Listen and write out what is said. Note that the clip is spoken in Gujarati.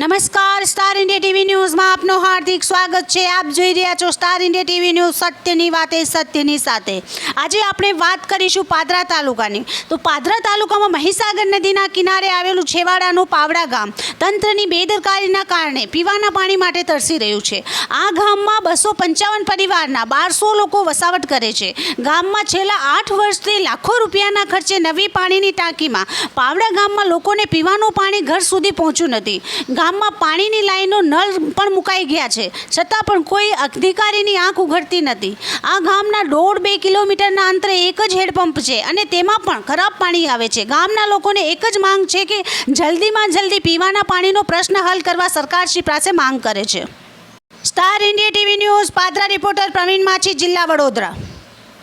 નમસ્કાર, સ્ટાર ઇન્ડિયા ટીવી ન્યૂઝમાં આપનું હાર્દિક સ્વાગત છે। આપ જોઈ રહ્યા છો સ્ટાર ઇન્ડિયા ટીવી ન્યૂઝ, સત્યની વાતે સત્યની સાથે। આજે આપણે વાત કરીશું પાદરા તાલુકાની। તો પાદરા તાલુકામાં મહીસાગર નદીના કિનારે આવેલું છેવાડાનું પાવડા ગામ તંત્રની બેદરકારીના કારણે પીવાના પાણી માટે તરસી રહ્યું છે। આ ગામમાં 255 પરિવારના 1200 લોકો વસાવટ કરે છે। ગામમાં છેલ્લા 8 વર્ષથી લાખો રૂપિયાના ખર્ચે નવી પાણીની ટાંકીમાં પાવડા ગામમાં લોકોને પીવાનું પાણી ઘર સુધી પહોંચ્યું નથી। ગામમાં પાણીની લાઈનો નળ પણ મુકાઈ ગયા છે, છતાં પણ કોઈ અધિકારીની આંખ ઉઘડતી નથી। આ ગામના 1.5-2 કિલોમીટરના અંતરે એક જ હેડપંપ છે અને તેમાં પણ ખરાબ પાણી આવે છે। ગામના લોકોને એક જ માંગ છે કે જલ્દીમાં જલ્દી પીવાના પાણીનો પ્રશ્ન હલ કરવા સરકારશ્રી પાસે માંગ કરે છે। Star India TV news, Padra reporter Pravin Machhi, જિલ્લા વડોદરા।